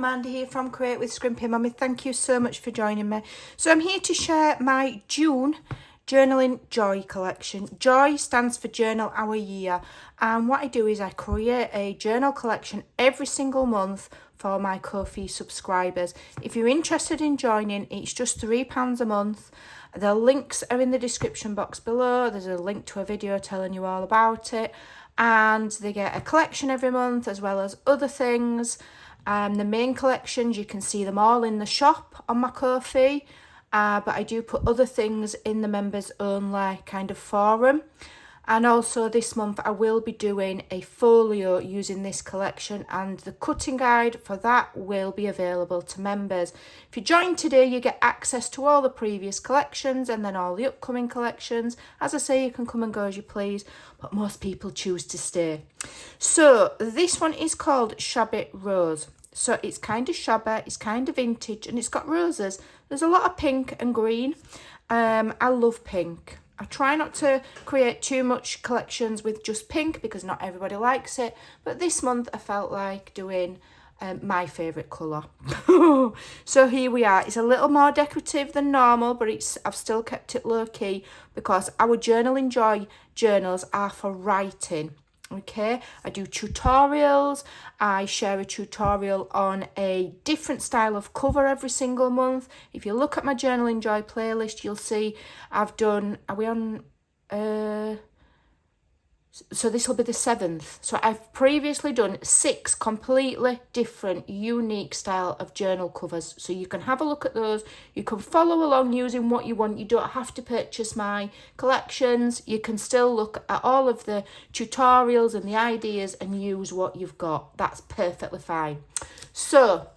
Amanda here from Create with Scrimpingmommy. Thank you so much for joining me. So I'm here to share my June journaling J.O.Y collection. J.O.Y stands for Journal Our Year, and what I do is I create a journal collection every single month for my Ko-fi subscribers. If you're interested in joining, it's just £3 a month. The links are in the description box below. There's a link to a video telling you all about it, and they get a collection every month as well as other things. The main collections, you can see them all in the shop on my Ko-fi, but I do put other things in the members only kind of forum. And also this month I will be doing a folio using this collection, and the cutting guide for that will be available to members. If you join today, you get access to all the previous collections and then all the upcoming collections. As I say, you can come and go as you please, but most people choose to stay. So this one is called Shabby Rose. So it's kind of shabby, it's kind of vintage, and it's got roses. There's a lot of pink and green. I love pink. I try not to create too much collections with just pink because not everybody likes it. But this month I felt like doing my favourite colour. So here we are. It's a little more decorative than normal, but I've still kept it low key because our Journaling J.O.Y journals are for writing. Okay, I do tutorials. I share a tutorial on a different style of cover every single month. If you look at my Journaling J.O.Y playlist, you'll see I've done, are we on, so this will be the 7th. So I've previously done 6 completely different, unique style of journal covers. So you can have a look at those. You can follow along using what you want. You don't have to purchase my collections. You can still look at all of the tutorials and the ideas and use what you've got. That's perfectly fine. So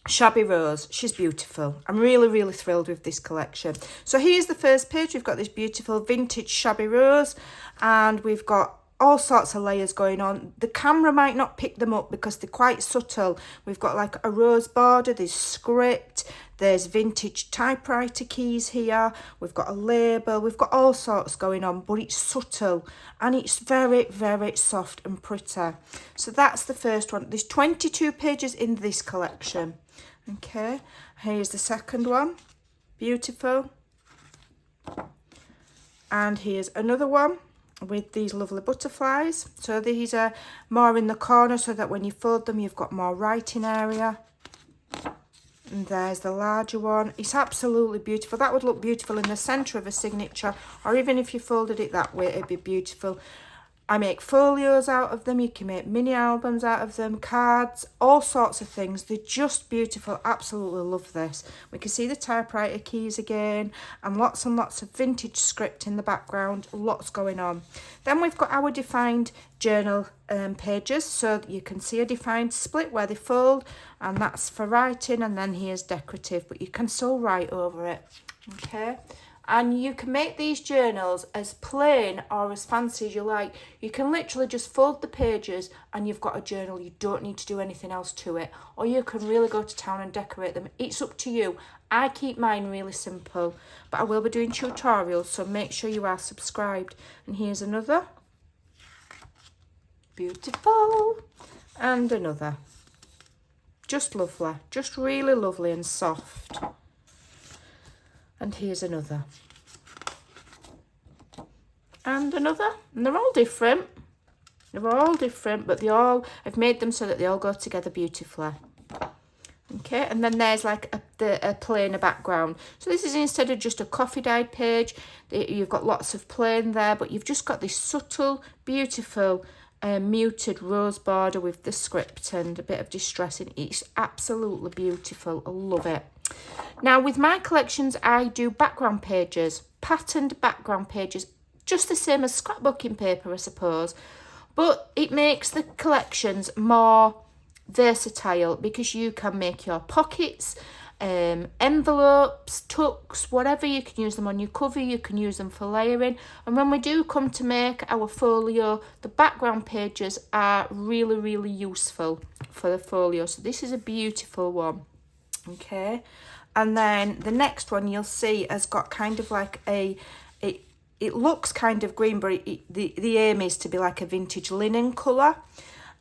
Shabby Rose, she's beautiful. I'm really thrilled with this collection. So here's the first page. We've got this beautiful vintage Shabby Rose, and we've got all sorts of layers going on. The camera might not pick them up because they're quite subtle. We've got like a rose border, there's script, there's vintage typewriter keys here, we've got a label, we've got all sorts going on, but it's subtle and it's very soft and pretty. So that's the first one. There's 22 pages in this collection. Okay, here's the second one. Beautiful. And here's another one with these lovely butterflies. So these are more in the corner so that when you fold them you've got more writing area. And there's the larger one. It's absolutely beautiful. That would look beautiful in the centre of a signature, or even if you folded it that way it'd be beautiful. I make folios out of them. You can make mini albums out of them, cards, all sorts of things. They're just beautiful. Absolutely love this. We can see the typewriter keys again, and lots of vintage script in the background. Lots going on. Then we've got our defined journal pages. So you can see a defined split where they fold, and that's for writing, and then here's decorative, but you can still write over it. Okay. And you can make these journals as plain or as fancy as you like. You can literally just fold the pages and you've got a journal. You don't need to do anything else to it. Or you can really go to town and decorate them. It's up to you. I keep mine really simple, but I will be doing tutorials, so make sure you are subscribed. And here's another. Beautiful. And another. Just lovely. Just really lovely and soft. And here's another. And another. And they're all different. They're all different, but I've made them so that they all go together beautifully. Okay, and then there's like a plainer background. So this is instead of just a coffee dyed page, you've got lots of plain there, but you've just got this subtle, beautiful, muted rose border with the script and a bit of distressing. It's absolutely beautiful. I love it. Now with my collections I do background pages, patterned background pages, just the same as scrapbooking paper I suppose, but it makes the collections more versatile because you can make your pockets, envelopes, tucks, whatever. You can use them on your cover, you can use them for layering. And when we do come to make our folio, the background pages are really useful for the folio. So this is a beautiful one. Okay, and then the next one you'll see has got kind of like it looks kind of green, but the aim is to be like a vintage linen colour.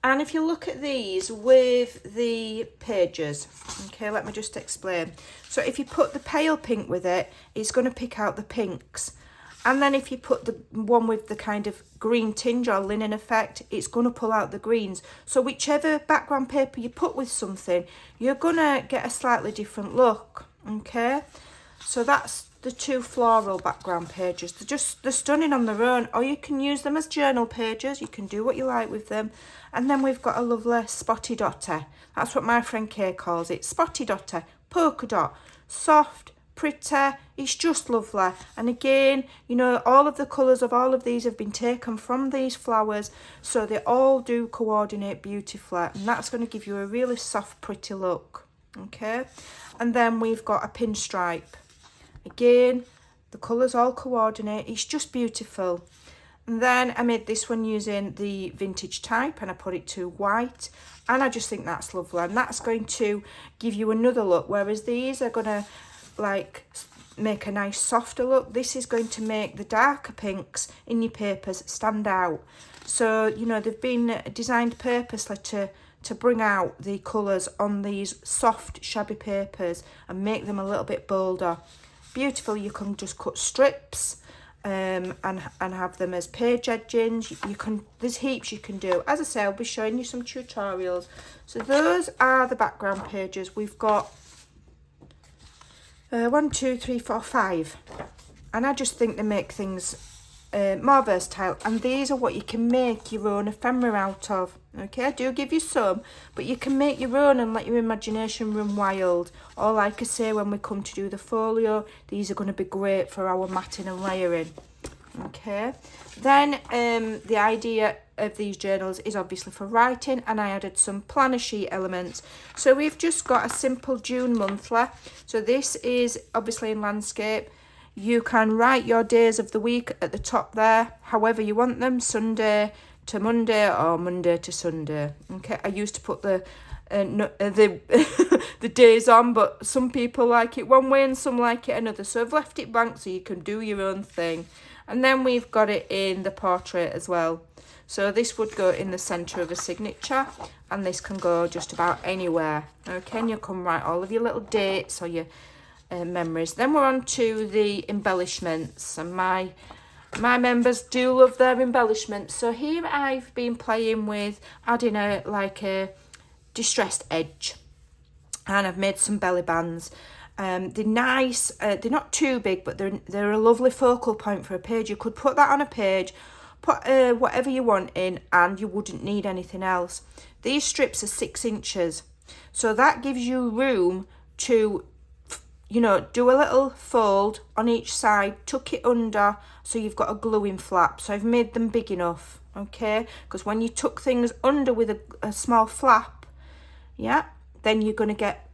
And if you look at these with the pages, okay, let me just explain. So if you put the pale pink with it, it's going to pick out the pinks. And then if you put the one with the kind of green tinge or linen effect, it's going to pull out the greens. So whichever background paper you put with something, you're going to get a slightly different look, okay? So that's the two floral background pages. They're stunning on their own, or you can use them as journal pages. You can do what you like with them. And then we've got a lovely spotty dotter. That's what my friend Kay calls it, spotty dotter, polka dot, soft, pretty, it's just lovely. And again, you know, all of the colours of all of these have been taken from these flowers, so they all do coordinate beautifully, and that's going to give you a really soft, pretty look, okay? And then we've got a pinstripe. Again, the colours all coordinate, it's just beautiful. And then I made this one using the vintage type, and I put it to white, and I just think that's lovely, and that's going to give you another look, whereas these are going to like make a nice softer look. This is going to make the darker pinks in your papers stand out. So, you know, they've been designed purposely to bring out the colours on these soft shabby papers and make them a little bit bolder. Beautiful. You can just cut strips and have them as page edgings. You can, there's heaps you can do. As I say, I'll be showing you some tutorials. So those are the background pages. We've got 1, 2, 3, 4, 5, and I just think they make things more versatile, and these are what you can make your own ephemera out of. Okay, I do give you some, but you can make your own and let your imagination run wild. Or like I say, when we come to do the folio, these are going to be great for our matting and layering. Okay, then the idea of these journals is obviously for writing, and I added some planner sheet elements. So we've just got a simple June monthly. So this is obviously in landscape. You can write your days of the week at the top there, however you want them, Sunday to Monday or Monday to Sunday. Okay, I used to put the days on, but some people like it one way and some like it another. So I've left it blank so you can do your own thing. And then we've got it in the portrait as well. So this would go in the centre of a signature, and this can go just about anywhere. Okay, and you can write all of your little dates or your memories. Then we're on to the embellishments, and my members do love their embellishments. So here I've been playing with adding a distressed edge, and I've made some belly bands. They're nice, they're not too big, but they're a lovely focal point for a page. You could put that on a page, put whatever you want in, and you wouldn't need anything else. These strips are 6 inches, so that gives you room to, you know, do a little fold on each side, tuck it under, so you've got a gluing flap. So I've made them big enough, okay? Because when you tuck things under with a small flap, yeah, then you're going to get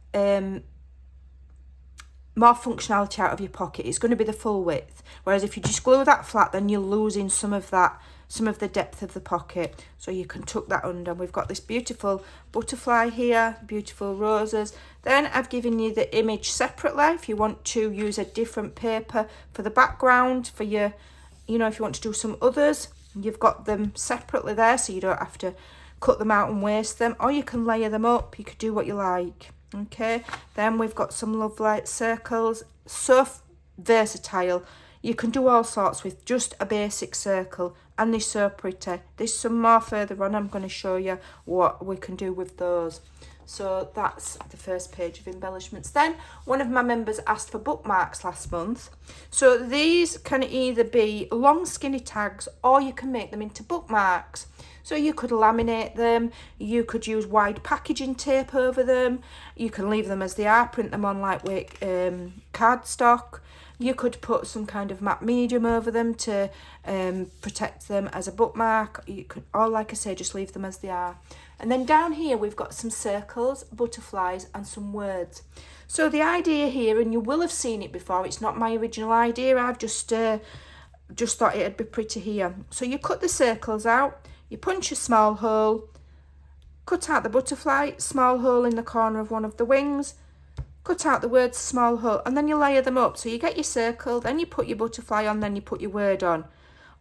more functionality out of your pocket. It's going to be the full width, whereas if you just glue that flat, then you're losing some of the depth of the pocket. So you can tuck that under. We've got this beautiful butterfly here, beautiful roses. Then I've given you the image separately if you want to use a different paper for the background, for your, you know, if you want to do some others, you've got them separately there, so you don't have to cut them out and waste them, or you can layer them up. You could do what you like. Okay, then we've got some lovely circles, so versatile. You can do all sorts with just a basic circle, and they're so pretty. There's some more further on. I'm going to show you what we can do with those. So that's the first page of embellishments. Then one of my members asked for bookmarks last month. So these can either be long skinny tags, or you can make them into bookmarks. So you could laminate them, you could use wide packaging tape over them, you can leave them as they are, print them on lightweight cardstock. You could put some kind of matte medium over them to protect them as a bookmark. You could, or like I say, just leave them as they are. And then down here we've got some circles, butterflies and some words. So the idea here, and you will have seen it before, it's not my original idea, I've just thought it'd be pretty here. So you cut the circles out, you punch a small hole, cut out the butterfly, small hole in the corner of one of the wings, cut out the words, small hole, and then you layer them up. So you get your circle, then you put your butterfly on, then you put your word on.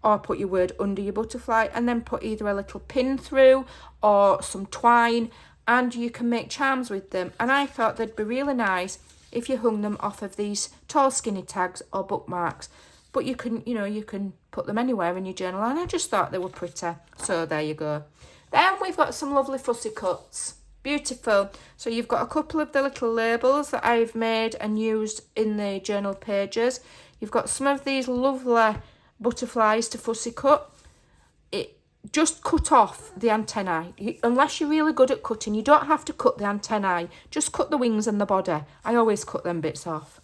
or put your word under your butterfly, and then put either a little pin through or some twine, and you can make charms with them. And I thought they'd be really nice if you hung them off of these tall skinny tags or bookmarks. But you can, you know, you can put them anywhere in your journal, and I just thought they were pretty. So there you go. Then we've got some lovely fussy cuts. Beautiful. So you've got a couple of the little labels that I've made and used in the journal pages. You've got some of these lovely butterflies to fussy cut. Just cut off the antennae. Unless you're really good at cutting, you don't have to cut the antennae. Just cut the wings and the body. I always cut them bits off.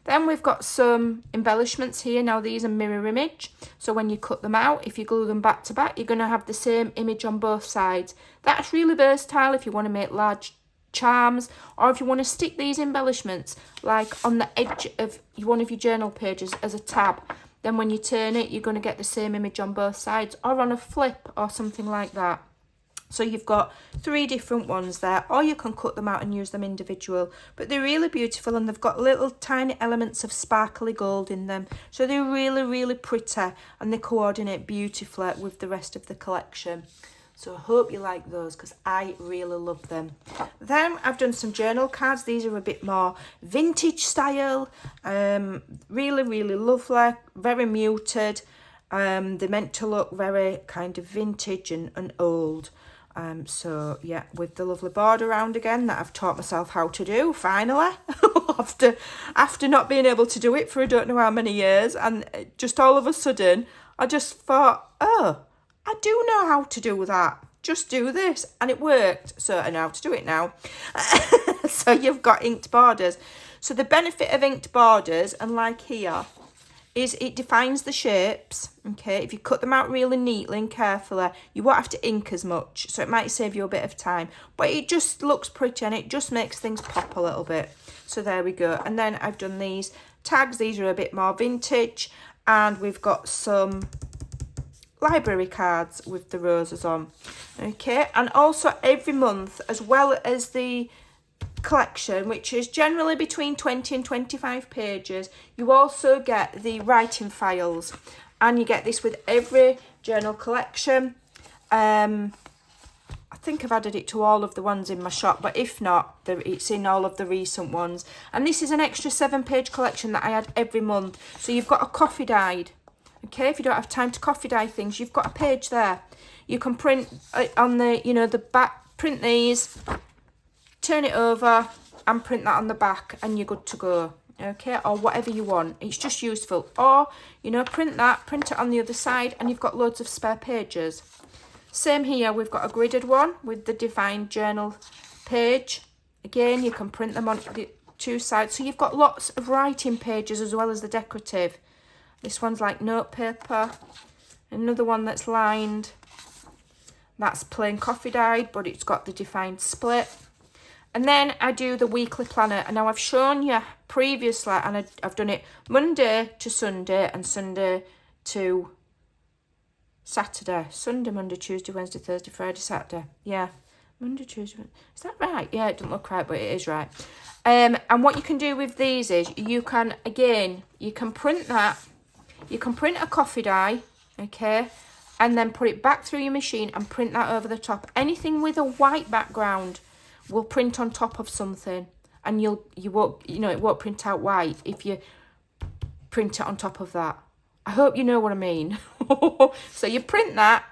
Then we've got some embellishments here. Now these are mirror image. So when you cut them out, if you glue them back to back, you're going to have the same image on both sides. That's really versatile if you want to make large charms, or if you want to stick these embellishments like on the edge of one of your journal pages as a tab. Then when you turn it, you're going to get the same image on both sides, or on a flip or something like that. So you've got 3 different ones there, or you can cut them out and use them individual. But they're really beautiful, and they've got little tiny elements of sparkly gold in them. So they're really, really pretty, and they coordinate beautifully with the rest of the collection. So I hope you like those, because I really love them. Then I've done some journal cards. These are a bit more vintage style. Really, really lovely. Very muted. They're meant to look very kind of vintage and old. So yeah, with the lovely border around again that I've taught myself how to do, finally. after not being able to do it for I don't know how many years. And just all of a sudden, I just thought, oh, I do know how to do that. Just do this. And it worked. So I know how to do it now. So you've got inked borders. So the benefit of inked borders, and like here, is it defines the shapes. Okay, if you cut them out really neatly and carefully, you won't have to ink as much. So it might save you a bit of time. But it just looks pretty, and it just makes things pop a little bit. So there we go. And then I've done these tags. These are a bit more vintage. And we've got some library cards with the roses on. Okay, and also every month, as well as the collection, which is generally between 20 and 25 pages, you also get the writing files, and you get this with every journal collection. I think I've added it to all of the ones in my shop, but if not, it's in all of the recent ones. And this is an extra 7-page collection that I add every month. So you've got a coffee dyed. Okay, if you don't have time to coffee dye things, you've got a page there. You can print on the, you know, the back, print these, turn it over and print that on the back, and you're good to go. Okay, or whatever you want. It's just useful. Or, you know, print that, print it on the other side, and you've got loads of spare pages. Same here, we've got a gridded one with the defined journal page. Again, you can print them on the 2 sides. So you've got lots of writing pages as well as the decorative. This one's like note paper. Another one that's lined. That's plain coffee dyed, but it's got the defined split. And then I do the weekly planner. And now I've shown you previously, and I've done it Monday to Sunday and Sunday to Saturday. Sunday, Monday, Tuesday, Wednesday, Thursday, Friday, Saturday. Yeah. Monday, Tuesday, Wednesday. Is that right? Yeah, it doesn't look right, but it is right. And what you can do with these is you can, again, you can print that. You can print a coffee dye, okay, and then put it back through your machine and print that over the top. Anything with a white background will print on top of something, and you won't, you know, it won't print out white if you print it on top of that. I hope you know what I mean. So you print that,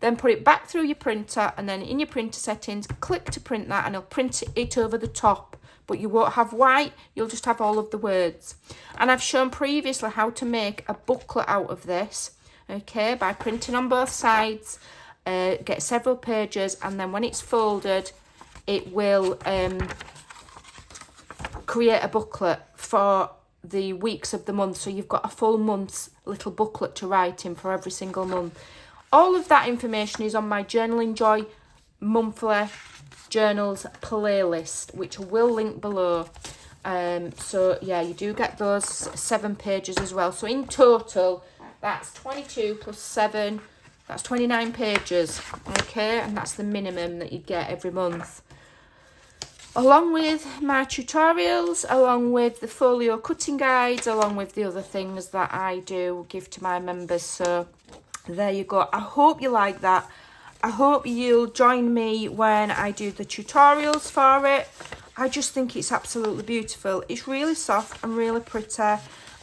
then put it back through your printer, and then in your printer settings, click to print that, and it'll print it over the top. But you won't have white, you'll just have all of the words. And I've shown previously how to make a booklet out of this, okay, by printing on both sides, get several pages, and then when it's folded, it will create a booklet for the weeks of the month. So you've got a full month's little booklet to write in for every single month. All of that information is on my Journaling Joy monthly journals playlist, which I will link below. So yeah, you do get those 7 pages as well. So in total, that's 22 plus 7, that's 29 pages, okay, and that's the minimum that you get every month, along with my tutorials, along with the folio cutting guides, along with the other things that I do give to my members. So There you go. I hope you like that. I hope you'll join me when I do the tutorials for it. I just think it's absolutely beautiful. It's really soft and really pretty,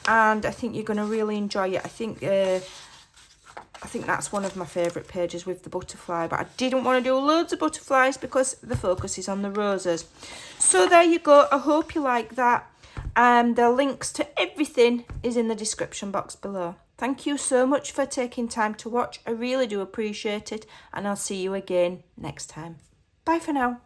and I think you're going to really enjoy it. I think that's one of my favourite pages with the butterfly, but I didn't want to do loads of butterflies because the focus is on the roses. So there you go. I hope you like that. The links to everything is in the description box below. Thank you so much for taking time to watch. I really do appreciate it, and I'll see you again next time. Bye for now.